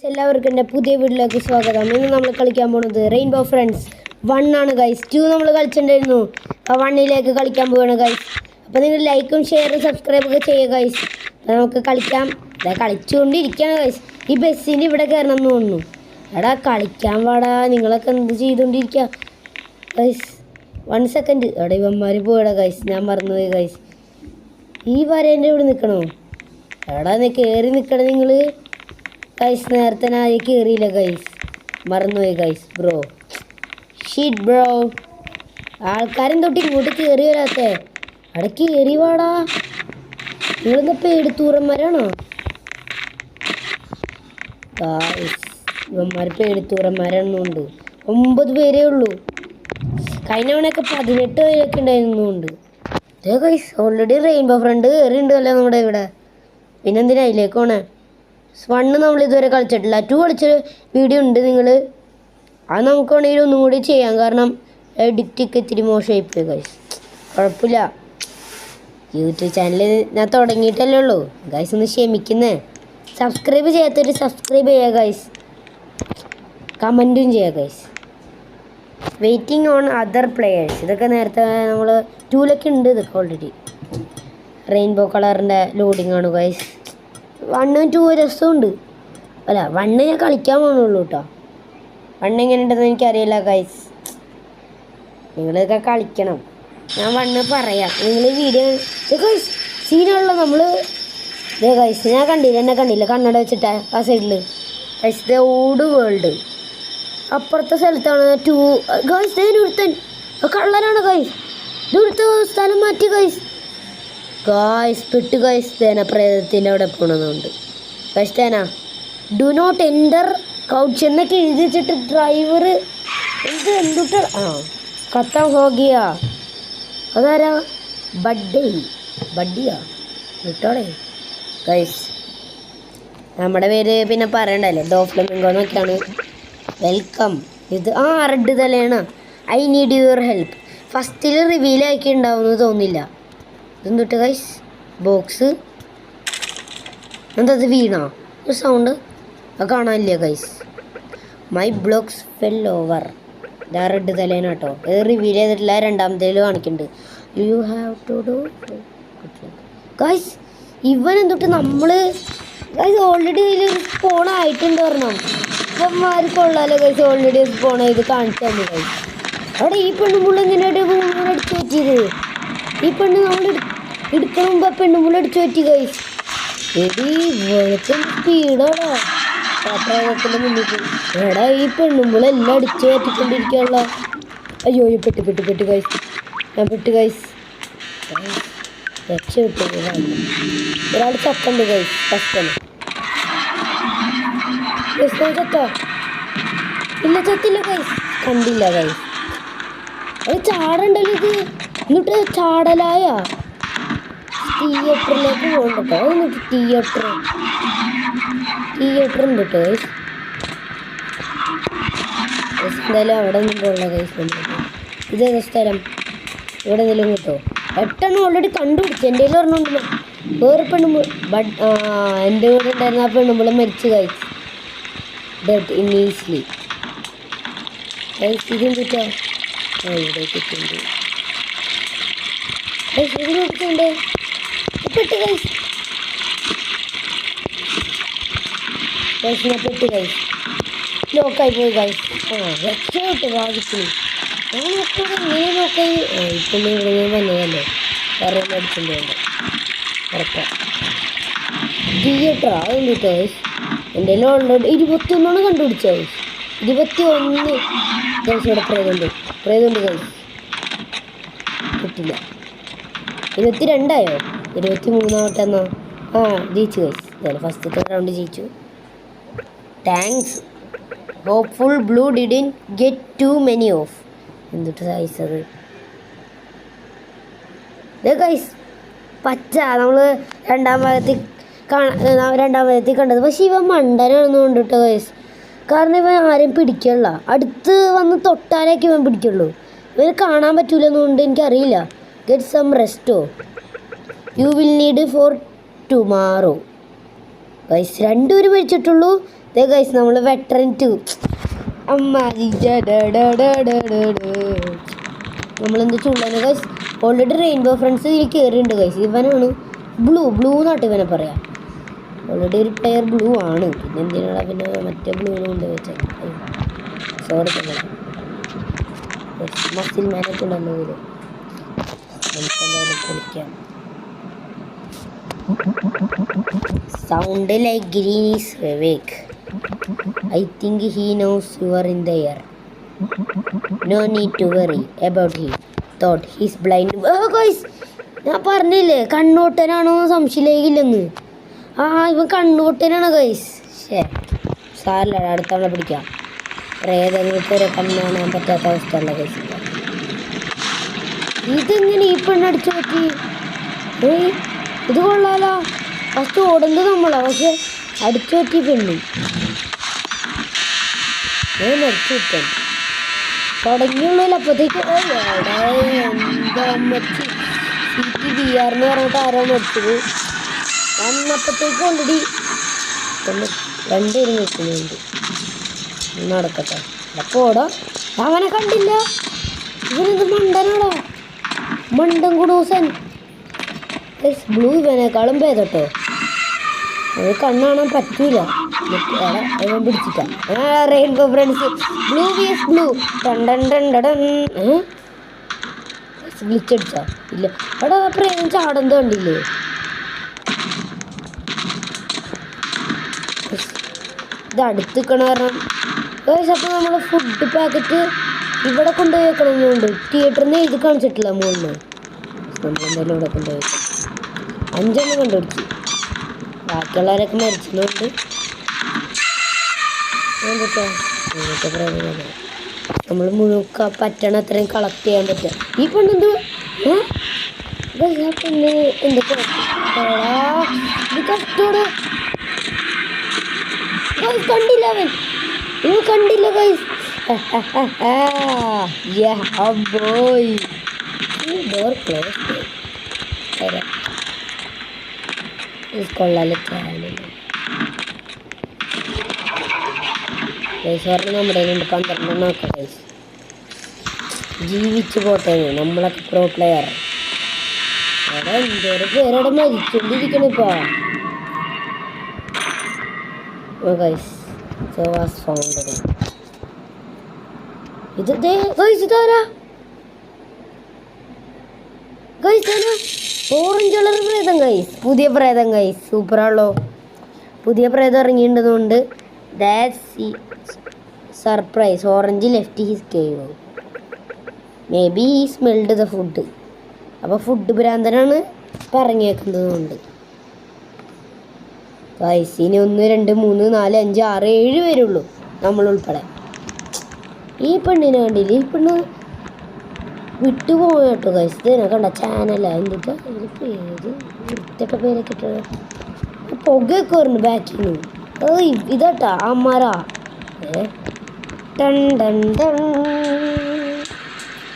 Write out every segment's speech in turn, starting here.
എല്ലാവർക്കും എൻ്റെ പുതിയ വീട്ടിലേക്ക് സ്വാഗതം. ഇന്ന് നമ്മൾ കളിക്കാൻ പോകുന്നത് റെയിൻബോ ഫ്രണ്ട്സ് 1 ആണ് ഗൈസ്. 2 നമ്മൾ കളിച്ചിട്ടുണ്ടായിരുന്നു. അപ്പോൾ 1ലേക്ക് കളിക്കാൻ പോവുകയാണ് ഗൈസ്. അപ്പോൾ നിങ്ങൾ ലൈക്കും ഷെയറും സബ്സ്ക്രൈബൊക്കെ ചെയ്യുക ഗൈസ്. അപ്പോൾ നമുക്ക് കളിക്കാം. കളിച്ചുകൊണ്ടിരിക്കുകയാണ് ഗൈസ്. ഈ ബസ്സിൻ്റെ ഇവിടെ കയറണം എന്ന് തോന്നുന്നു. എടാ കളിക്കാൻ പാടാ, നിങ്ങളൊക്കെ എന്ത് ചെയ്തുകൊണ്ടിരിക്കുക ഗൈസ്. 1 സെക്കൻഡ്. എടാ ഇവന്മാർ പോയടാ ഗൈസ്, ഞാൻ മറന്നുപോയി ഗൈസ്. ഈ വരേൻ്റെ ഇവിടെ നിൽക്കണോ? എടാ നീ കയറി നിൽക്കണം നിങ്ങൾ ഗൈസ്. നേരത്തെ ഞാൻ ആദ്യം കയറിയില്ല ഗൈസ്, മറന്നുപോയി ഗൈസ്. Bro sheet bro. ആൾക്കാരും തൊട്ട് ഇങ്ങോട്ട് കയറി വരാത്തേ. അവിടെ കയറി വാടാ. നിങ്ങളെന്താ പേടിത്തൂറന്മാരാണോ ഗൈസ്? ഇവന്മാർ പേടിത്തൂറന്മാരെണ്ണുണ്ട്. 9 പേരേ ഉള്ളൂ. കഴിഞ്ഞ തവണയൊക്കെ 18 പേരൊക്കെ ഉണ്ടായിരുന്നുണ്ട്. അതേ ഗൈസ്, ഓൾറെഡി റെയിൻബോ ഫ്രണ്ട് കയറിയിട്ടുണ്ടല്ലോ നമ്മുടെ ഇവിടെ. പിന്നെന്തിനാ അതിലേക്ക് പോണേ? 1 നമ്മൾ ഇതുവരെ കളിച്ചിട്ടില്ല. 2 കളിച്ചൊരു വീഡിയോ ഉണ്ട്. നിങ്ങൾ അത് നമുക്ക് വേണമെങ്കിൽ ഒന്നും കൂടി ചെയ്യാം. കാരണം എഡിറ്റൊക്കെ ഇത്തിരി മോശമായിപ്പോയി ഗൈസ്. കുഴപ്പമില്ല, യൂട്യൂബ് ചാനൽ ഞാൻ തുടങ്ങിയിട്ടല്ലേ ഉള്ളൂ ഗൈസ്. ഒന്ന് ക്ഷമിക്കുന്നേ. സബ്സ്ക്രൈബ് ചെയ്യാത്തൊരു സബ്സ്ക്രൈബ് ചെയ്യുക ഗൈസ്. കമൻറ്റും ചെയ്യുക guys. Waiting on other players. ഇതൊക്കെ നേരത്തെ നമ്മൾ 2ലൊക്കെ ഉണ്ട്. ഇതൊക്കെ ഓൾറെഡി റെയിൻബോ കളറിൻ്റെ ലോഡിങ് ആണ് ഗൈസ്. 1 2 രസമുണ്ട്. അല്ല 1 ഞാൻ കളിക്കാൻ പോകുന്നുള്ളൂ കേട്ടോ. 1 എങ്ങനെയുണ്ടെന്ന് എനിക്കറിയില്ല ഗൈസ്. നിങ്ങളിതൊക്കെ കളിക്കണം. ഞാൻ 1 പറയാം. നിങ്ങൾ വീഡിയോ ഗൈസ് സീനുള്ള നമ്മൾ ഇതേ ഗൈസ്. ഞാൻ കണ്ടില്ല, എന്നെ കണ്ടില്ല കണ്ണട വെച്ചിട്ട് ആ സൈഡിൽ ഗൈസ്. ദ ഓട് വേൾഡ് അപ്പുറത്തെ സ്ഥലത്താണ് 2 ഗൈസ്. ഒരുത്തൻ കള്ളനാണ് ഗൈസ്. ഇതൊരുത്ത സ്ഥലം മാറ്റി ഗൈസ്. ഗായ്സ് പെട്ട് ഗൈസ്. തേന പ്രേതത്തിൻ്റെ അവിടെ പോകണമെന്നുണ്ട് ഗൈസ്. തേന ഡു നോട്ട് എൻ്റർ കൗച്ച് എന്നൊക്കെ എഴുതി വെച്ചിട്ട് ഡ്രൈവർ എന്തുട്ട് കത്താൻ ഹോഗിയ. അതാരാ? ബഡ്ഡിയാ വിട്ടോടെ ഗൈസ്. നമ്മുടെ പേര് പിന്നെ പറയണ്ടല്ലോ, ഡോഫ്ലമിംഗോ എന്നൊക്കെയാണ്. വെൽക്കം. ഇത് റെഡ് തലയാണ്. I need your help. ഫസ്റ്റിൽ റിവീൽ ആക്കി ഉണ്ടാവുമെന്ന് തോന്നില്ല. ഇതെന്തൊട്ട് ഗൈസ്? ബോക്സ് എന്തത് വീണോ? ഒരു സൗണ്ട് അത് കാണാനില്ല guys. My blocks fell over. ഇതാ റെഡ് തലേന കേട്ടോ. ഇത് റിവീൽ ചെയ്തിട്ടില്ല. 2ാമത്തേൽ കാണിക്കുന്നുണ്ട്. You have to do guys. ഇവൻ എന്തൊട്ട് നമ്മൾ ഗൈസ് ഓൾറെഡി ഇതിൽ സ്പോൺ ആയിട്ടുണ്ട് പറഞ്ഞോ. ഇവന്മാർ കൊള്ളാലോ ഗൈസ്. ഓൾറെഡി സ്പോൺ ചെയ്ത് കാണിച്ചു തന്നെ ഗൈസ്. അവിടെ ഈ പെണ്ണുമ്പുള്ള എന്തിനായിട്ട് അടിച്ചു പറ്റിയത്? ഈ പെണ്ണ് നമ്മൾ എടുക്കണം മുമ്പ് പെണ്ണുമ്പുള്ള അടിച്ചു പറ്റി ഗൈസ്. എടി വെളുക്കും സ്പീഡാടാ പ്രേതത്തിൻ്റെ മുന്നിൽ. എടാ ഈ പെണ്ണുമ്പുള്ള എല്ലാം അടിച്ചു പറ്റിക്കൊണ്ടിരിക്കാനുള്ള. അയ്യോ പെട്ട് ഗൈസ്. ഞാൻ പെട്ട് ഗൈസ്. രക്ഷപ്പെട്ടു. ഒരാൾ ചത്തുണ്ട് ഗൈസ്. ഫസ്റ്റ് ചത്ത ഇല്ല, ചത്തില്ല ഗൈസ്. കണ്ടില്ല ഗൈസ്. അത് ചാടണ്ടല്ലോ ഇത്. എന്നിട്ട് ചാടലായ തിയേറ്ററിലേക്ക് പോകണ്ടോ? എന്നിട്ട് തിയേറ്റർ ഉണ്ട് കേട്ടോ ഗൈസ്. എന്തായാലും അവിടെ ഒന്നും പോകണ്ട ഗൈസ്. ഇതേതാ സ്ഥലം? ഇവിടെ എന്തെങ്കിലും കിട്ടോ? 8 ഓൾറെഡി കണ്ടുപിടിച്ചു. എൻ്റെ കയ്യിൽ പറഞ്ഞുണ്ടല്ലോ വേറെ പെണ്ണുമ്പോൾ. എൻ്റെ കൂടെ ഉണ്ടായിരുന്ന ആ പെണ്ണുമ്പോൾ മരിച്ചു ഗൈസ്. Dead ഇനീസ്ലി guys. ഇതും കിട്ടോ? ഇവിടെ കിട്ടുന്നുണ്ട് ഗൈസ്. ഇത് നോക്കുന്നുണ്ട്. പെട്ട് ഗൈസ്. ഞാൻ പെട്ട് ഗൈസ്. ലോക്കായി പോയി ഗൈസ്. രക്ഷപ്പെട്ടു ഭാഗ്യത്തിന്. ഞാൻ നോക്കുന്നത് എങ്ങനെ നോക്കായി? ഇപ്പം ഇവിടെ ഞാൻ വന്നതല്ലേ, വേറെ മേടിച്ചിട്ടുണ്ട് ഉറപ്പാണ്. തിയേറ്റർ അതൊന്നും കിട്ടോ ഗൈസ്. എൻ്റെ കയ്യിൽ ഓൾറെഡി 21 കണ്ടുപിടിച്ച ഗൈസ്. 21 ഗൈസ്. ഇവിടെ പ്രേതമുണ്ട് ഗൈസ്. കിട്ടില്ല. 22 23 എന്നാ ജയിച്ചു ഗൈസ്. ഇതല്ലേ ഫസ്റ്റത്തെ റൗണ്ട് ജയിച്ചു. Thanks. Hopeful blue didn't get too many of. എന്തിട്ട് സൈസ് അത് ഗൈസ്. പച്ച നമ്മൾ 2ാം ഭാഗത്തിൽ കണ്ടത്. പക്ഷെ ഇവൻ മണ്ടനാണെന്ന് കൊണ്ടിട്ടോ ഗൈസ്. കാരണം ഇവൻ ആരെയും പിടിക്കുള്ള. അടുത്ത് വന്ന് തൊട്ടാലേക്ക് ഇവൻ പിടിക്കുള്ളൂ. ഇവന് കാണാൻ പറ്റൂലെന്നുകൊണ്ട് എനിക്കറിയില്ല. Get some rest. You will need for tomorrow guys. 2 പേര് മരിച്ചിട്ടുള്ളൂ. ഇതേ ഗൈസ് നമ്മൾ വെറ്ററൻ 2 അമ്മാതി നമ്മളെന്ത് ചൂടാണ് ഗൈസ്. ഓൾറെഡി റെയിൻബോ ഫ്രണ്ട്സ് ഇതിൽ കയറിയിട്ടുണ്ട് ഗൈസ്. ഇവനാണ് ബ്ലൂ നാട്ട് ഇവനെ പറയാം. ഓൾറെഡി ഒരു പ്ലെയർ ബ്ലൂ ആണ്. പിന്നെ എന്തിനാണ് പിന്നെ മറ്റേ ബ്ലൂവിനെ കൊണ്ട് വെച്ചാൽ സോറി മസിൽ മാനൊക്കെ ഉണ്ടല്ലോ ഇതിൽ. നമുക്കെന്തായാലും കളിക്കാം. Sound like green is awake. I think he knows you are in the air. No need to worry about him. Thought he's blind. Oh guys, ഞാൻ പറഞ്ഞില്ലേ കണ്ണോട്ടനാണോ സംശയിലേക്കില്ലെന്ന്. ഇവൻ കണ്ണോട്ടനാണ് ഗൈസ്. സാരല്ല, അടുത്ത തവണ പിടിക്കാം. പ്രേതങ്ങൾക്ക് വരെ കണ്ണ് കാണാൻ പറ്റാത്ത അവസ്ഥയല്ല ഗൈസ്. ഇതെങ്ങനെ ഈ പെണ്ണടിച്ചു പറ്റി? ഇത് കൊള്ളാലോ. ഫസ്റ്റ് ഓടുന്നത് നമ്മളാ, പക്ഷെ അടിച്ചു പറ്റി പെണ്ണ് മരിച്ചു കിട്ടാൻ തുടങ്ങിയുള്ളൂ. അപ്പോഴത്തേക്ക് എന്താ മരിച്ചു സീറ്റ് VR എന്ന് പറഞ്ഞിട്ട് ആരോ മരിച്ചത് വന്നപ്പോഴത്തേക്ക് ഓൾറെഡി രണ്ടുപേരും നിൽക്കുന്നുണ്ട്. നടക്കട്ടെ. അപ്പോൾ ഓടാ. അവനെ കണ്ടില്ല. ഇവനെന്ത് മണ്ടനാണോ, മണ്ടൻ കുടൂസൻ. ബ്ലൂ ഇവനേക്കാളും ഭേദട്ടോ. അത് കണ്ണ് കാണാൻ പറ്റൂല. അവൻ പിടിച്ചിട്ട Rainbow Friends blue VS blue ഗ്ലിച്ചടിച്ചാ ഇല്ല. അവിടെ പ്രേതം ചാടന്ത് കണ്ടില്ലേ? ഇത് അടുത്തിക്കണ കാരണം അപ്പോൾ നമ്മൾ ഫുഡ് പാക്കറ്റ് ഇവിടെ കൊണ്ടുപോയി വെക്കണമെന്നുണ്ട്. തിയേറ്ററിൽ നിന്ന് എഴുതി കാണിച്ചിട്ടില്ല മുകളിൽ. നമ്മളെന്തായാലും ഇവിടെ കൊണ്ടുപോയി 5 എണ്ണം കണ്ടുപിടിച്ചു. ബാക്കിയുള്ളവരൊക്കെ മരിച്ചതുകൊണ്ട് നമ്മൾ മുഴുക്ക പറ്റണ അത്രയും കളക്ട് ചെയ്യാൻ പറ്റുക. ഈ പെണ്ണെന്ത് പെണ്ണ് എന്തൊക്കെ കഷ്ടോട് കണ്ടില്ല. അവൻ കണ്ടില്ല ഗൈസ്. ഡോർ ക്ലോസ് കൊള്ളാലോ. പറഞ്ഞ നമ്മുടെ കയ്യിലുണ്ട് 12 നോക്കാം ഗൈസ്. ജീവിച്ചു പോട്ടെ, നമ്മളൊക്കെ പ്രോ പ്ലെയർ. അവിടെ എന്തോരം പേരവിടെ മരിച്ചോണ്ടിരിക്കണിപ്പോ ഗൈസ്. ഇത് ഇതാരാ ഗൈസ്? ഓറഞ്ച് കളർ പ്രേതം ഗൈസ്. പുതിയ പ്രേതം ഗൈസ്. സൂപ്പറാണല്ലോ. പുതിയ പ്രേതം ഇറങ്ങിയിട്ടുണ്ടെന്നുണ്ട്. That's surprise. Orange left his cave. Maybe he smelled the food. അപ്പോൾ ഫുഡ് ഭ്രാന്തനാണ് പറഞ്ഞേക്കുന്നതുകൊണ്ട് ഗൈസ്. ഇനി 1 2 3 4 5 6 7 പേരുള്ളൂ നമ്മളുൾപ്പെടെ. ഈ പെണ്ണിനെ കണ്ടില്ല. ഈ പെണ്ണ് വിട്ടുപോയ കേട്ടോ ഗൈസ്. ഇതിനെ കണ്ട ചാനല എന്തിട്ടാ ഇത് പേര് ഇതൊക്കെ പേരൊക്കെ ഇട്ടത്. പുകയൊക്കെ വരുന്നു ബാക്കിൽ നിന്ന്. ഇതാട്ടാ അമ്മാരാ.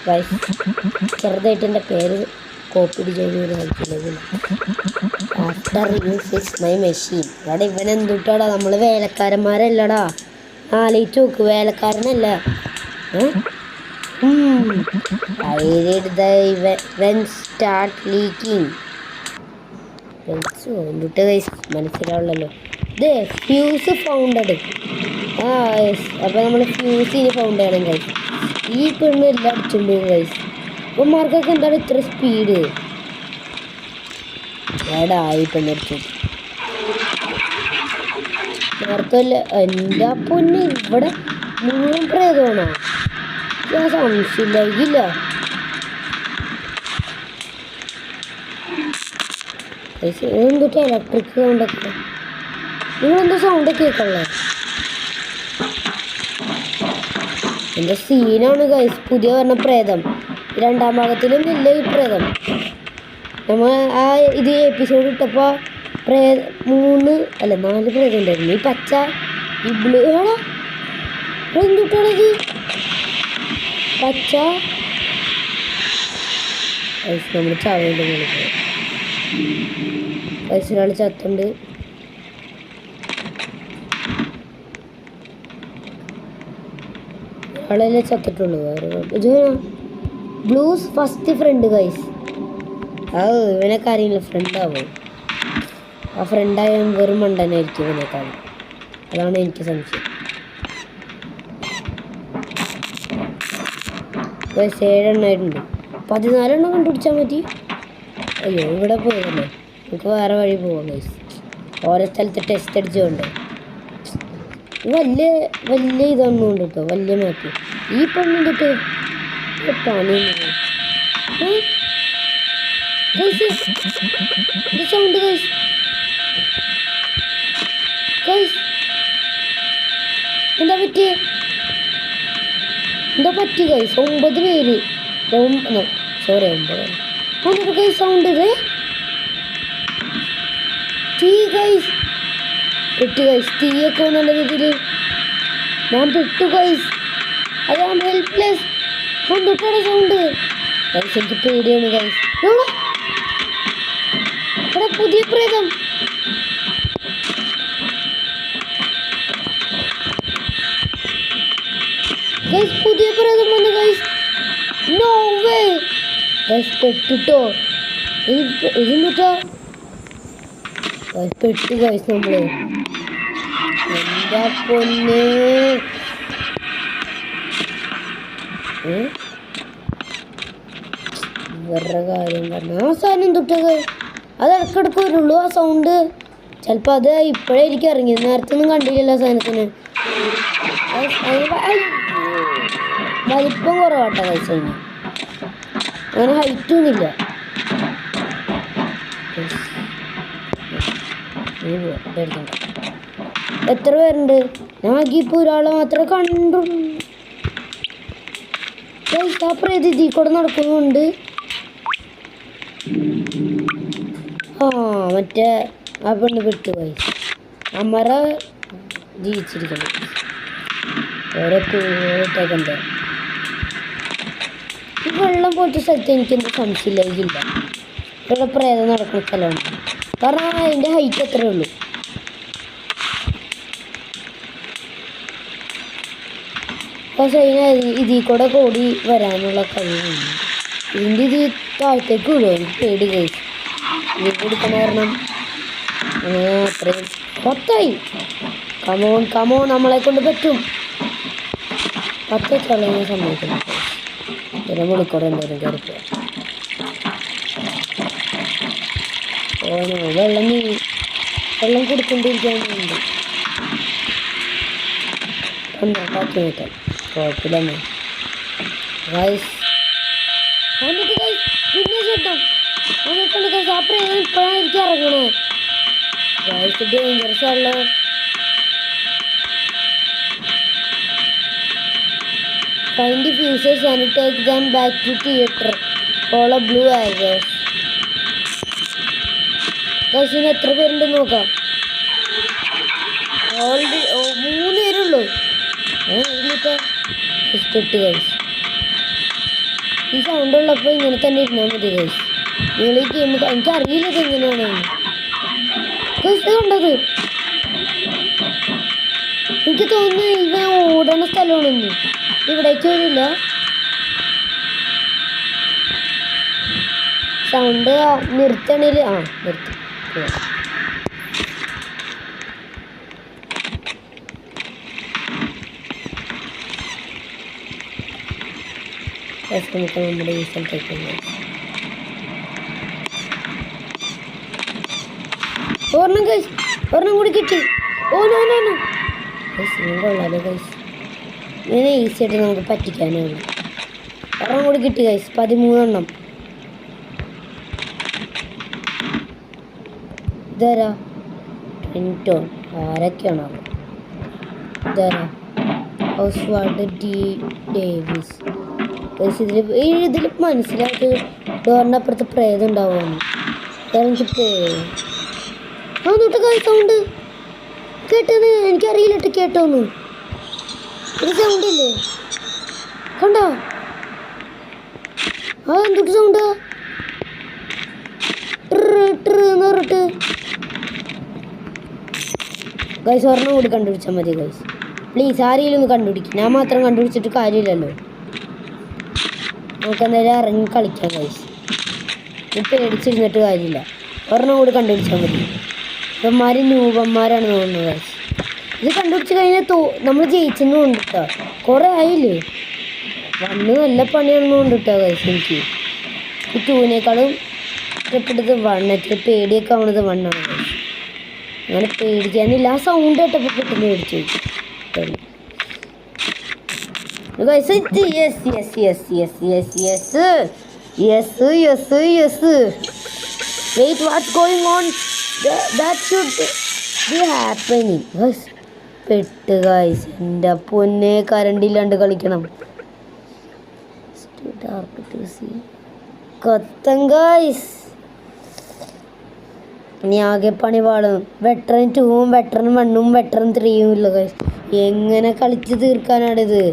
ഗൈസ് ചെറുതായിട്ട് എൻ്റെ പേര് കോപ്പി ചെയ്ത് കളിച്ചില്ല. After use my machine. അവിടെ ഇവനെന്തുട്ടാടാ, നമ്മൾ വേലക്കാരന്മാരല്ലടാ. ആലോചിച്ച് നോക്ക്, വേലക്കാരനല്ല. I read the event start leaking. എന്നിട്ട് മനസ്സിലാവുള്ളല്ലോ. ഇത് ഫ്യൂസ് ഫൗണ്ടഡ്. അപ്പോൾ നമ്മൾ ഫ്യൂസ് ഇനി ഫൗണ്ട് ചെയ്യണം ഗൈസ്. ഈ പെണ്ണ് എല്ലാം അടിച്ചുണ്ട് ഗൈസ്. അപ്പന്മാർക്കൊക്കെ എന്താണ് ഇത്ര സ്പീഡ്? എടാ ഈ പെണ്ണ് അടിച്ചു നേരത്തല്ല. എൻ്റെ പൊന്ന് ഇവിടെ മുഴുവൻ പ്രേതമാണോ? ഞാൻ സംശയമില്ല. എന്തൊക്കെ ഇലക്ട്രിക് സൗണ്ടൊക്കെ. നിങ്ങളെന്താ സൗണ്ടൊക്കെ കേൾക്കണേ? എൻ്റെ സീനാണ് ഗൈസ്. പുതിയ പറഞ്ഞ പ്രേതം 2ാം ഭാഗത്തിലും ഇല്ല ഈ പ്രേതം. നമ്മൾ ഇത് എപ്പിസോഡ് ഇട്ടപ്പോൾ 3 അല്ല 4 പ്രേതം ഉണ്ടായിരുന്നു. ഈ പച്ച, ഈ ബ്ലൂ. എന്തുട്ടാണത്? പച്ച ഗൈസ്. നമ്മൾ ചാവേണ്ട ഗൈസ്. ഒരാൾ ചത്തുണ്ട്. ആളല്ലേ ചത്തിട്ടുള്ളൂ. വേറെ ഇത് ബ്ലൂസ് ഫസ്റ്റ് ഫ്രണ്ട് ഗൈസ്. ഇവനൊക്കെ അറിയില്ല ഫ്രണ്ടാവും. ആ ഫ്രണ്ടായ വെറും മണ്ടനായിരിക്കും ഇവനേക്കാൾ. അതാണ് എനിക്ക് സംശയം. 7 എണ്ണമായിട്ടുണ്ട്. 14 എണ്ണം കണ്ടുപിടിച്ചാൽ മതി. അയ്യോ ഇവിടെ പോയതല്ലേ. നമുക്ക് വേറെ വഴി പോവാം ഗൈസ്. ഓരോ സ്ഥലത്ത് ടെസ്റ്റ് അടിച്ചുകൊണ്ട് വലിയ വലിയ ഇതൊന്നും ഉണ്ട് കേട്ടോ. വലിയ മാപ്പ് ഈ പെണ്ണിട്ട് പണി സൗണ്ട് ഗൈസ്. ഗൈസ് എന്താ പറ്റിയ ഗൈസ്? 9 പേര്. Sorry 9 guys. സൗണ്ട് ഇത് തീ ഗൈസ്. പെട്ടു ഗൈസ്. തീയൊക്കെ നല്ല രീതിയിൽ ഞാൻ പെട്ടു ഗൈസ്. I am helpless. കൊണ്ടിട്ടാണ് സൗണ്ട് ഗൈസ്. എനിക്ക് പേടിയാണ് ഗൈസ്. ഇവിടെ പുതിയ പ്രേതം. ഗൈസ് പുതിയ പ്രേതം വന്നു ഗൈസ്. No way guys. പെട്ടിട്ടോ ഇതെന്നിട്ടോ പെട്ടു ഗൈസ്. നമ്മള് എന്താ പൊന്നെ വേറെ കാര്യം പറഞ്ഞു. ആ സാധനം തൊട്ടത് അത് ഇടയ്ക്കിടയ്ക്ക് വരുള്ളൂ ആ സൗണ്ട്. ചിലപ്പോൾ അത് ഇപ്പോഴേ എനിക്ക് ഇറങ്ങി. നേരത്തെ ഒന്നും കണ്ടില്ലല്ലോ സാധനത്തിന്. വലിപ്പം കുറവാട്ടോ ഗൈസ്. അതിന് അങ്ങനെ ഹൈറ്റൊന്നുമില്ല. എത്ര പേരുണ്ട്? ഞാനിപ്പോൾ ഒരാളെ മാത്രമേ കണ്ടുള്ളൂ. ആ പ്രേത ഇതിൽ കൂടെ നടക്കുന്നുണ്ട്. മറ്റേ ആ പെണ്ണ് പെട്ടു പോയി. അമ്മറ ജീവിച്ചിരിക്കണം. ഓരോ കൂട്ടൊക്കെ ഈ വെള്ളം പോലത്തെ സ്ഥലത്ത് എനിക്കെന്ത് സംശയമില്ല. ഇവിടെ പ്രേതം നടക്കുന്ന സ്ഥലമാണ്. കാരണം അതിൻ്റെ ഹൈറ്റ് എത്രയേ ഉള്ളൂ. പക്ഷെ അതിന് ഇതിൽ കൂടെ കൂടി വരാനുള്ള കഴിവുണ്ട്. ഇതിൻ്റെ ഇത് താഴത്തേക്ക് വിടുമോ? എനിക്ക് പേടി കഴിച്ചു. ഇതിൽ കൊടുക്കണ കാരണം അങ്ങനെ അത്രയും 10ആയി. കമോൺ നമ്മളെ കൊണ്ട് പറ്റും. 10 വെച്ചാൽ സമ്മതിക്കുന്നു. ചില മുളിക്കൂടെ എന്തായാലും കയറിപ്പോ. വെള്ളം കൊടുക്കൊണ്ടിരിക്കാനുണ്ട്. ഉണ്ടാക്കി നോക്കാം. കുഴപ്പമില്ല ഗൈസ്. എന്നിട്ട് ഗൈസ് പിന്നെ ചേട്ടൻ എന്നിട്ടുണ്ട് ഗൈസ്. ആ പ്രേതം ഇപ്പോഴാണ് എനിക്ക് ഇറങ്ങണേ ഗൈസ്. ഡേഞ്ചറസ് ആണല്ലോ. Find the fuses and take them back to theater. Follow blue arrows. Guys ഇനി എത്ര പേരുണ്ടെന്ന് നോക്കാം. ഓൾറെഡി 3 പേരുള്ളൂ. എന്നിട്ട് പെട്ട് ഗൈസ്. ഈ സൗണ്ട് ഉള്ളപ്പോൾ ഇങ്ങനെ തന്നെ ഇരുന്നാൽ മതി ഗൈസ്. നിങ്ങൾ ഈ ഗെയിം എനിക്കറിയില്ല ഇത് എങ്ങനെയാണെന്ന് ഗൈസ്. കണ്ടത് എനിക്ക് തോന്നുന്നു ഇവ ഓടണ സ്ഥലമാണെന്ന്. ഇവിടേക്ക് വരില്ല. സൗണ്ട് നിർത്തണേല് നിർത്തി. നമ്മുടെ ഈ സ്ഥലത്തേക്ക് ഒരെണ്ണം കൂടി കിട്ടി. കൊള്ളാലോ ഗൈസ്. ഇങ്ങനെ ഈസി ആയിട്ട് നമുക്ക് പറ്റിക്കാനാണ്. ഒരെണ്ണം കൂടി കിട്ടി ഗൈസ്. 13 എണ്ണം. ഇതാരാ? ട്വിൻറ്റോൺ ആരൊക്കെയാണോ? ഇതാരാ? Oswald D Davis. ഇതിൽ മനസ്സിലാക്കി ഡോറിൻ്റെ അപ്പുറത്ത് പ്രേതം ഉണ്ടാവുമെന്ന്. എനിക്ക് തൊട്ട് ഗൈസ് സൗണ്ട് കേട്ടത് എനിക്കറിയില്ല. കേട്ടോന്ന് ഒരു സൗണ്ടില്ലേ? കണ്ടോ? എന്തൊട്ട് സൗണ്ടാ? എന്ന് പറഞ്ഞിട്ട് ഗൈസ് ഒരെണ്ണം കൂടി കണ്ടുപിടിച്ചാൽ മതി ഗൈസ്. പ്ലീസ് ആരെങ്കിലും ഒന്ന് കണ്ടുപിടിക്കും. ഞാൻ മാത്രം കണ്ടുപിടിച്ചിട്ട് കാര്യമില്ലല്ലോ. നമുക്ക് എന്തായാലും ഇറങ്ങി കളിക്കാം ഗൈസ്. പേടിച്ചിരുന്നിട്ട് കാര്യമില്ല. ഒരെണ്ണം കൂടി കണ്ടുപിടിച്ചാൽ മതി. ഇവന്മാർ ന്യൂബന്മാരാണ് തോന്നുന്നത് ഗൈസ്. ഇത് കണ്ടുപിടിച്ച് കഴിഞ്ഞാൽ നമ്മൾ ജയിച്ചെന്ന് കൊണ്ടിട്ടാ. കുറേ ആയില്ലേ. വണ്ണ് നല്ല പണിയാണെന്ന് കൊണ്ടിട്ടാ ഗൈസ്. എനിക്ക് ഈ ടൂവിനേക്കാളും ഇഷ്ടപ്പെട്ടത് വണ്ണത്തിൽ പേടിയൊക്കെ ആവണത് വണ്ണാണ് ഗൈസ്. അങ്ങനെ പേടിക്കാനില്ല. ആ സൗണ്ട് കേട്ടപ്പോൾ പെട്ടെന്ന് പേടിച്ചു guys. Yes. Wait, what's going on? That should be happening. Guys പെട്ട് ഗൈസ്. എൻ്റെ പൊന്നെ കരണ്ടില്ലാണ്ട് കളിക്കണം. കൊത്തം ഗൈസ്. ഇനി ആകെ പണി പാടും. വെറ്ററൻ 2ഉം വെറ്ററൻ 1ഉം വെറ്ററൻ 3ഉം ഇല്ല ഗൈസ്. എങ്ങനെ കളിച്ച് തീർക്കാനാണിത്?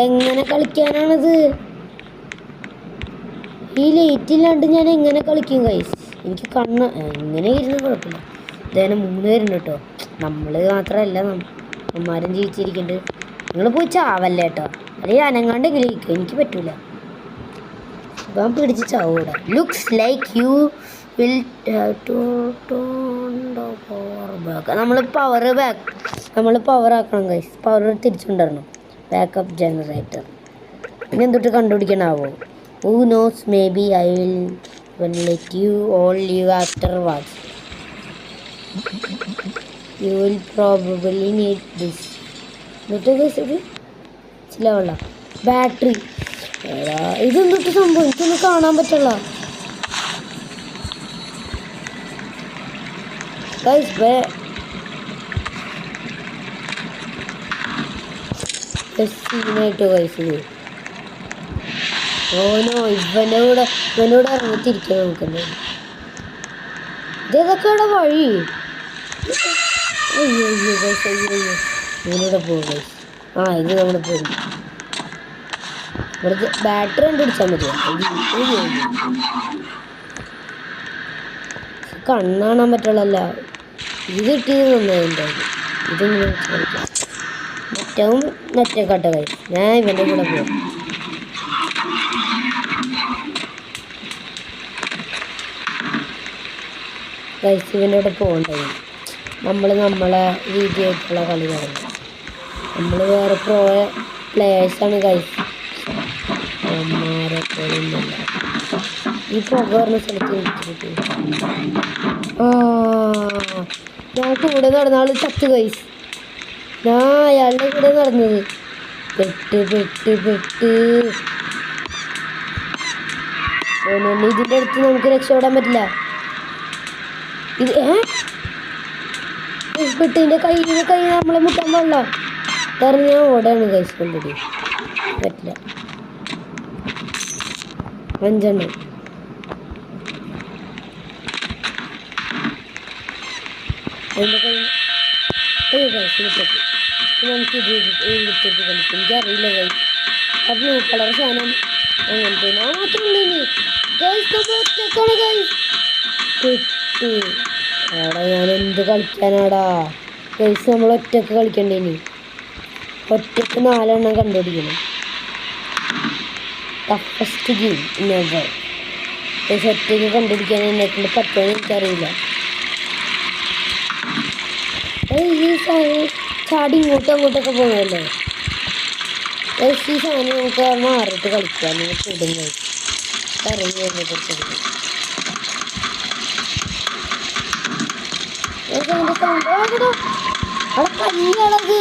എങ്ങനെ കളിക്കാനാണിത്? ഈ ലൈറ്റ് ഇല്ലാണ്ട് ഞാൻ എങ്ങനെ കളിക്കും ഗൈസ്? എനിക്ക് കണ്ണ് എങ്ങനെ ഇരുന്ന് കുഴപ്പമില്ല. ഇതേനെ 3 പേരുണ്ട് കേട്ടോ. നമ്മൾ മാത്രമല്ല, നമ്മാരും ജീവിച്ചിരിക്കുന്നുണ്ട്. നിങ്ങൾ പോയി ചാവല്ലേ കേട്ടോ. അല്ലെങ്കിൽ അനങ്ങാണ്ടെങ്കിലും ഇരിക്കും. എനിക്ക് പറ്റൂല. ഞാൻ പിടിച്ച് ചാവൂടെ. Looks like you will have to power back. നമ്മൾ പവർ ആക്കണം ഗൈസ്. പവർ തിരിച്ചുകൊണ്ടിരണം. Backup generator. പിന്നെ എന്തൊട്ട് കണ്ടുപിടിക്കണാവോ? Who knows, maybe I will let you all leave after watch. You will probably need this. എന്നിട്ട് ഗൈസ് ഇത് ചിലവല്ല. ബാറ്ററി. ഇതെന്തൊട്ട് സംഭവം? എനിക്കൊന്നും കാണാൻ പറ്റില്ല ഗൈസ്. സീനായിട്ട് ഗൈസ്. ഓനോ ഇവനോട് ഇറങ്ങിത്തിരിക്കണം നമുക്കെന്താ. ഇതേതൊക്കെയാണ് വഴി? അയ്യോ ഗൈസ്, അയ്യോ. ഇവനോടെ പോകും ഗൈസ്. ഇത് നമ്മൾ പോകും. ഇവിടുത്തെ ബാറ്ററി കണ്ടുപിടിച്ചാൽ മതിയോ? കണ്ണാണാൻ പറ്റുള്ളല്ല. ഇത് കിട്ടിയത് നന്നായി. എന്തായാലും ഇതൊന്നും കളിക്കാം. നെറ്റവും നെറ്റേക്കാട്ട കഴിയും. ഞാൻ ഇവൻ്റെ കൂടെ പോകും. ഗൈസ് ഇവൻ്റെ കൂടെ പോകണ്ടേ. നമ്മളെ രീതിയായിട്ടുള്ള കളി കളയും. നമ്മൾ വേറെ പ്ലേയേഴ്സാണ് ഗൈസ്. അമ്മമാരെ പോലുമില്ല. ഈ പുക പറഞ്ഞ സ്ഥലത്ത് വിളിച്ചിട്ട് ഞാൻ കൂടെ നടന്ന ആൾ ചത്ത് ഗൈസ്. ഞാൻ അയാളുടെ കൂടെ നടന്നത്. പെട്ട് ഇതിൻ്റെ അടുത്ത് നമുക്ക് രക്ഷപ്പെടാൻ പറ്റില്ല. ഇത് പെട്ടിൻ്റെ കൈ നമ്മളെ മുട്ടാൻ പാടില്ല. കാരണം ഞാൻ ഓടാണ് ഗൈസ്. കൊണ്ടിട്ട് പറ്റില്ല. 5 എണ്ണം. അതിൻ്റെ കൈ ഗൈസ് നമുക്ക് എടുത്തിട്ട് കളിക്കും. എനിക്കറിയില്ല ഗൈസ്. ആ ബ്ലൂ കളർ സാധനം അങ്ങനത്തെ മാത്രമല്ല. ഇനി ഗൈസ് ഒറ്റക്കാണ് ഗൈസ്. പെട്ട് ആടാ. ഞാൻ എന്ത് കളിക്കാനാടാ ഗൈസ്? നമ്മൾ ഒറ്റക്ക് കളിക്കണ്ടേ? ഇനി ഒറ്റക്ക് 4 എണ്ണം കണ്ടുപിടിക്കണം. Toughest game never. ഒറ്റയ്ക്ക് കണ്ടുപിടിക്കാൻ എന്നെക്കൊണ്ട് പറ്റുമെന്ന് എനിക്കറിയില്ല. ഈ സാധനം ചാടി അങ്ങോട്ടൊക്കെ പോകുമല്ലോ. ഈ സാധനം നമുക്ക് മാറിയിട്ട് കളിക്കാം. നിങ്ങൾക്ക് ഇടുന്നു ഇറങ്ങി അതിനെ കുറിച്ച് അവിടെ കല്ലുകളത്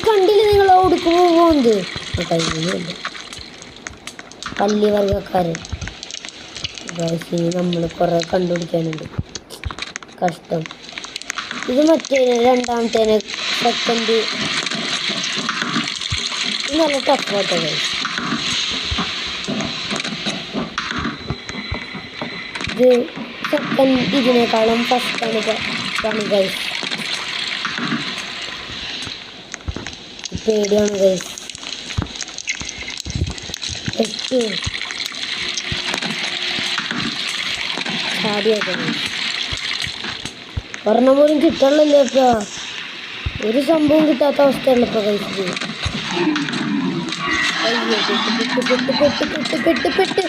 കണ്ടില്ല നിങ്ങൾ? ഓടിക്കുമ്പോൾ പോകുന്നത് കഴിയുന്നില്ല. പല്ലി വർഗക്കാർ നമ്മൾ കുറേ കണ്ടുപിടിക്കാനുണ്ട്. കഷ്ടം. ഇത് മറ്റേ രണ്ടാമത്തേനെ സെക്കൻഡ് നല്ല ടഫാട്ടോ ഗൈസ്. ഇത് സെക്കൻഡ് ഇതിനേക്കാളും ഫസ്റ്റാണ് പണി ഗൈസ്. പേടിയാണ് ഗൈസ്. ചാടിയാക്കണം. ഒരെണ്ണം പോലും കിട്ടണല്ലോ ഇപ്പൊ. ഒരു സംഭവം കിട്ടാത്ത അവസ്ഥയുള്ള ഇപ്പോൾ കഴിച്ചത്. അയ്യോ പെട്ട് പെട്ട് പെട്ട് പെട്ട് പെട്ട് പെട്ട് പെട്ട്.